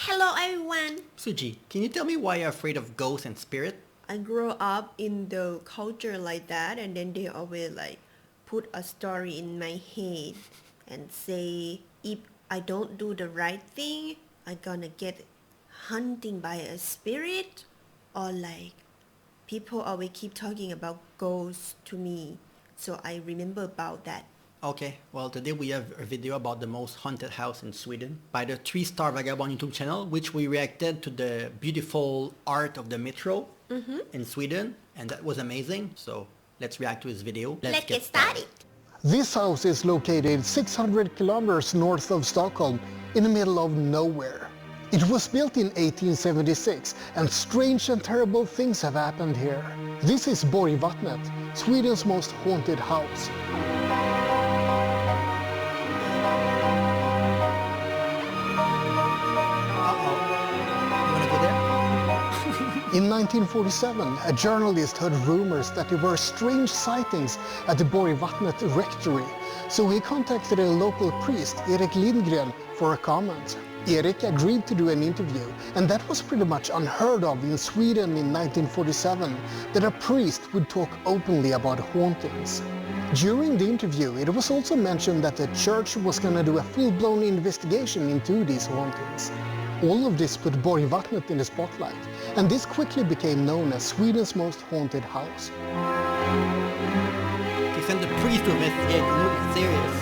Hello everyone. Suji, can you tell me why you're afraid of ghosts and spirit? I grew up in the culture like that, and then they always put a story in my head and say if I don't do the right thing, I'm gonna get hunting by a spirit, or people always keep talking about ghosts to me. So I remember about that. Okay, well today we have a video about the most haunted house in Sweden by the 3-Star Vagabond YouTube channel, which we reacted to the beautiful art of the metro in Sweden, and that was amazing. So let's react to his video. Let's get started. This house is located 600 kilometers north of Stockholm in the middle of nowhere. It was built in 1876 and strange and terrible things have happened here. This is Borgvattnet, Sweden's most haunted house. In 1947, a journalist heard rumors that there were strange sightings at the Borgvattnet rectory, so he contacted a local priest, Erik Lindgren, for a comment. Erik agreed to do an interview, and that was pretty much unheard of in Sweden in 1947, that a priest would talk openly about hauntings. During the interview, it was also mentioned that the church was going to do a full-blown investigation into these hauntings. All of this put Borgvattnet in the spotlight, and this quickly became known as Sweden's most haunted house. They sent the priest to investigate, you know, it's serious.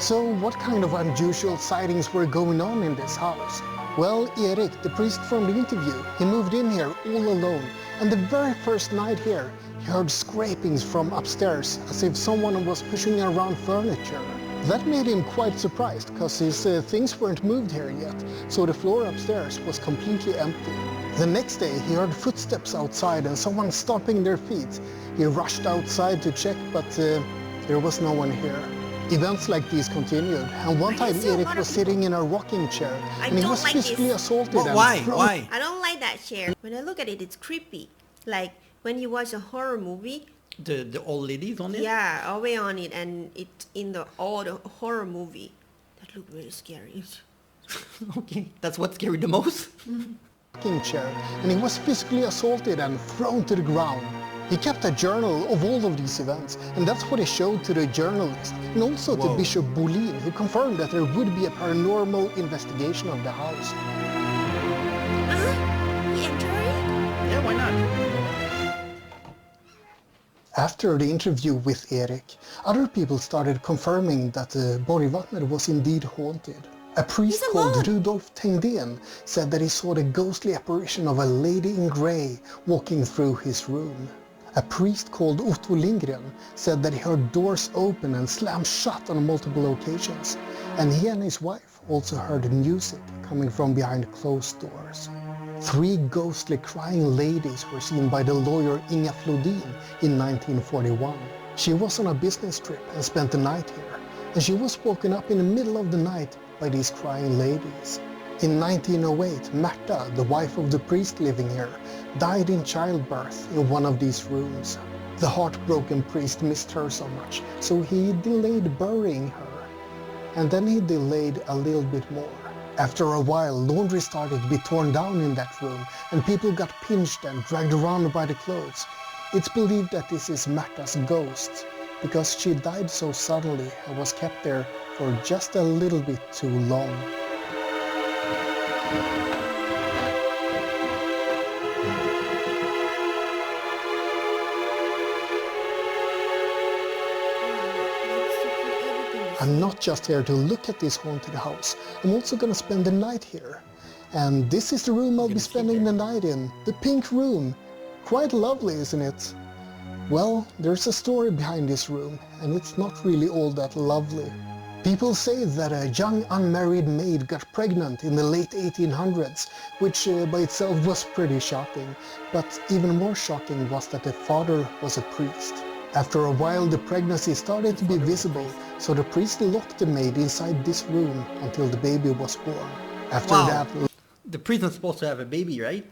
So what kind of unusual sightings were going on in this house? Well, Erik, the priest from the interview, he moved in here all alone, and the very first night here, he heard scrapings from upstairs, as if someone was pushing around furniture. That made him quite surprised, because his things weren't moved here yet, so the floor upstairs was completely empty. The next day, he heard footsteps outside and someone stomping their feet. He rushed outside to check, but there was no one here. Events like these continued, and one time Erik was sitting in a rocking chair, and he was physically assaulted. But why? I don't like that chair. When I look at it, it's creepy. Like when you watch a horror movie. The old ladies on it? Yeah, always on it, and it's in the old horror movie. That looked very scary. Okay, that's what scared the most? Rocking chair, and he was physically assaulted and thrown to the ground. He kept a journal of all of these events, and that's what he showed to the journalist, and also to Bishop Bolin, who confirmed that there would be a paranormal investigation of the house. You enjoy it? Yeah, why not? After the interview with Erik, other people started confirming that Borgvattnet was indeed haunted. A priest called Rudolf Tengden said that he saw the ghostly apparition of a lady in grey walking through his room. A priest called Otto Lindgren said that he heard doors open and slam shut on multiple occasions, and he and his wife also heard music coming from behind closed doors. 3 ghostly crying ladies were seen by the lawyer Inga Flodin in 1941. She was on a business trip and spent the night here, and she was woken up in the middle of the night by these crying ladies. In 1908, Märta, the wife of the priest living here, died in childbirth in one of these rooms. The heartbroken priest missed her so much, so he delayed burying her. And then he delayed a little bit more. After a while, laundry started to be torn down in that room, and people got pinched and dragged around by the clothes. It's believed that this is Märta's ghost, because she died so suddenly and was kept there for just a little bit too long. I'm not just here to look at this haunted house, I'm also gonna spend the night here. And this is the room I'll be spending the night in, the pink room. Quite lovely, isn't it? Well, there's a story behind this room, and it's not really all that lovely. People say that a young unmarried maid got pregnant in the late 1800s, which by itself was pretty shocking, but even more shocking was that the father was a priest. After a while, the pregnancy started to be visible, so the priest locked the maid inside this room until the baby was born. After that... The priest was supposed to have a baby, right?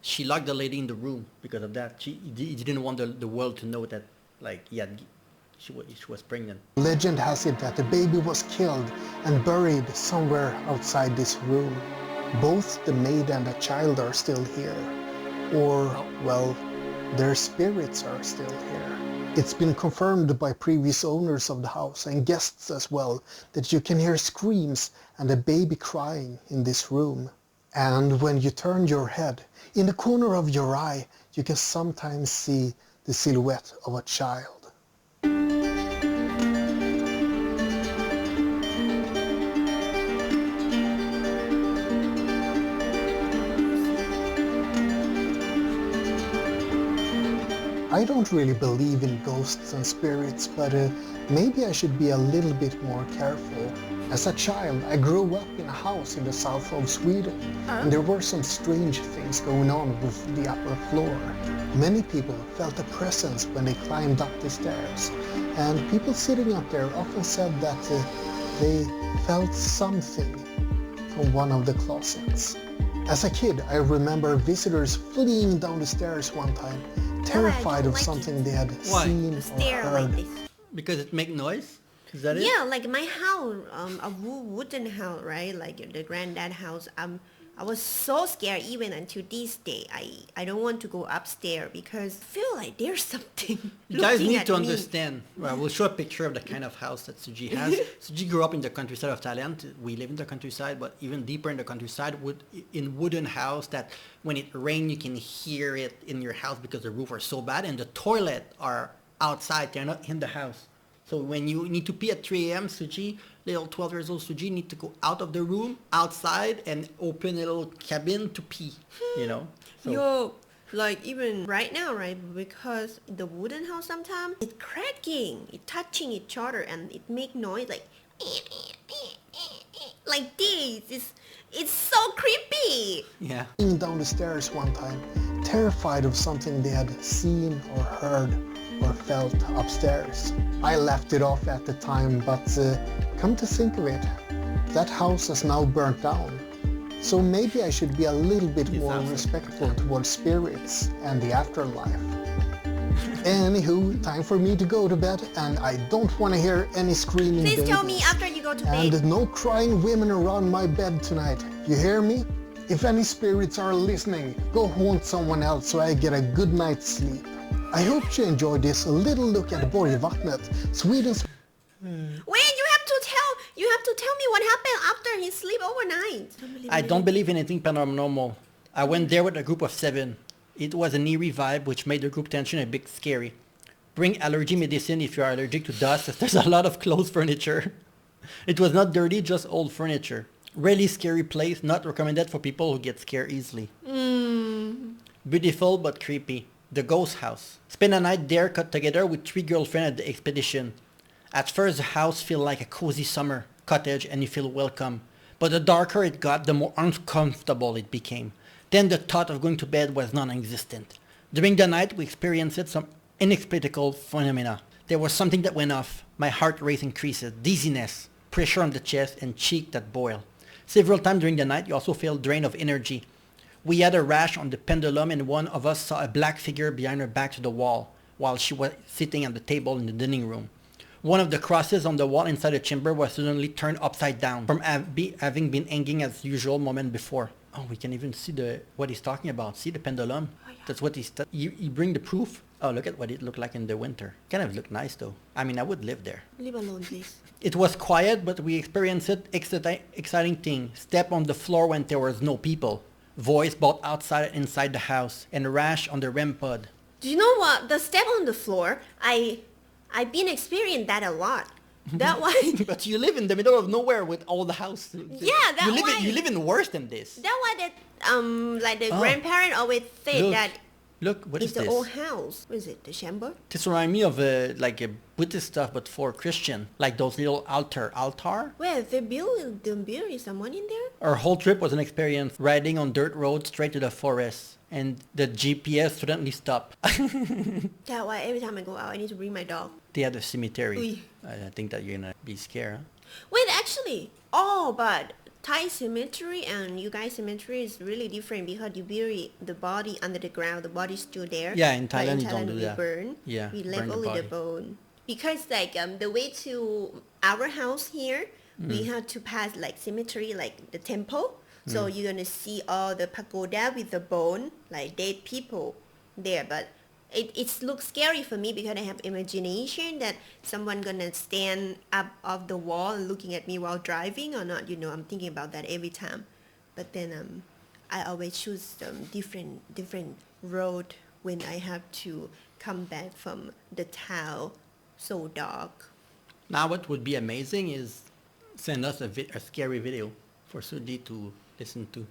She locked the lady in the room because of that. He didn't want the world to know that like she was pregnant. Legend has it that the baby was killed and buried somewhere outside this room. Both the maid and the child are still here. Or, well, their spirits are still here. It's been confirmed by previous owners of the house and guests as well that you can hear screams and a baby crying in this room. And when you turn your head, in the corner of your eye, you can sometimes see the silhouette of a child. I don't really believe in ghosts and spirits, but maybe I should be a little bit more careful. As a child, I grew up in a house in the south of Sweden, and there were some strange things going on with the upper floor. Many people felt a presence when they climbed up the stairs, and people sitting up there often said that they felt something from one of the closets. As a kid, I remember visitors fleeing down the stairs one time, terrified of something they had seen or heard. Because it make noise? Is that it? Yeah, like my house, a wooden house, right? Like the granddad house. I was so scared even until this day. I don't want to go upstairs because I feel like there's something. You guys need to me. understand. Well, we'll show a picture of the kind of house that Suji has. Suji grew up in the countryside of Thailand. We live in the countryside, but even deeper in the countryside, in wooden house that when it rains, you can hear it in your house because the roof are so bad, and the toilet are outside. They're not in the house. So when you need to pee at 3 a.m., Suji, little 12 years old Suji, need to go out of the room, outside, and open a little cabin to pee, you know? So. Yo, like even right now, right? Because the wooden house sometimes, it's cracking, it's touching each other, and it make noise like this. It's so creepy. Yeah. Down the stairs one time, terrified of something they had seen or heard or felt upstairs. I laughed it off at the time, but come to think of it, that house has now burnt down. So maybe I should be a little bit more respectful towards spirits and the afterlife. Anywho, time for me to go to bed, and I don't want to hear any screaming Please babies. tell me after you go to bed. And no crying women around my bed tonight. You hear me? If any spirits are listening, go haunt someone else so I get a good night's sleep. I hope you enjoyed this little look at Borgvattnet, Sweden's... Wait, you have to tell me what happened after he sleep overnight. I don't believe in anything paranormal. I went there with a group of 7. It was an eerie vibe which made the group tension a bit scary. Bring allergy medicine if you are allergic to dust, as there's a lot of closed furniture. It was not dirty, just old furniture. Really scary place, not recommended for people who get scared easily. Beautiful but creepy. The ghost house. Spend a night there cut together with 3 girlfriends at the expedition. At first the house feel like a cozy summer cottage and you feel welcome. But the darker it got, the more uncomfortable it became. Then the thought of going to bed was non-existent. During the night we experienced some inexplicable phenomena. There was something that went off. My heart rate increases, dizziness, pressure on the chest and cheek that boil. Several times during the night you also feel drain of energy. We had a rash on the pendulum and one of us saw a black figure behind her back to the wall while she was sitting at the table in the dining room. One of the crosses on the wall inside the chamber was suddenly turned upside down from having been hanging as usual moment before. Oh, we can even see what he's talking about. See the pendulum? Oh, yeah. That's what you bring the proof. Oh, look at what it looked like in the winter. Kind of looked nice though. I mean, I would live there. Leave alone, please. It was quiet, but we experienced it exciting thing. Step on the floor when there was no people. Voice both outside and inside the house. And a rash on the REM pod. Do you know what? The step on the floor, I've been experiencing that a lot. That why. But you live in the middle of nowhere with all the house. Yeah, that why. You live in worse than this. That why that like the grandparent always say that. Look, what is it's this? the old house. What is it? The chamber? This reminds me of like a Buddhist stuff, but for Christian, like those little altar. Well, they bury someone in there. Our whole trip was an experience riding on dirt roads straight to the forest, and the GPS suddenly stopped. That's why every time I go out, I need to bring my dog. They had a cemetery. Uy. I think that you're gonna be scared. Huh? Wait, actually, but Thai cemetery and you guys cemetery is really different because you bury the body under the ground. The body's still there. Yeah, in But Thailand you don't do we that. burn. Yeah, we burn leave the only the body. bone because like the way to our house here, we have to pass like cemetery, like the temple. So you're gonna see all the pagoda with the bone, like dead people there. But it looks scary for me because I have imagination that someone gonna stand up off the wall and looking at me while driving or not. I'm thinking about that every time. But then I always choose different road when I have to come back from the town so dark. Now what would be amazing is send us a scary video for Suji to listen to.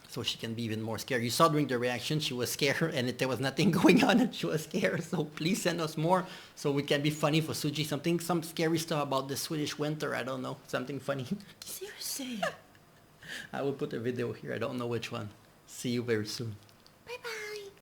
So she can be even more scared. You saw during the reaction, she was scared and there was nothing going on and she was scared. So please send us more so we can be funny for Suji. Some scary stuff about the Swedish winter. I don't know. Something funny. Seriously. I will put a video here. I don't know which one. See you very soon.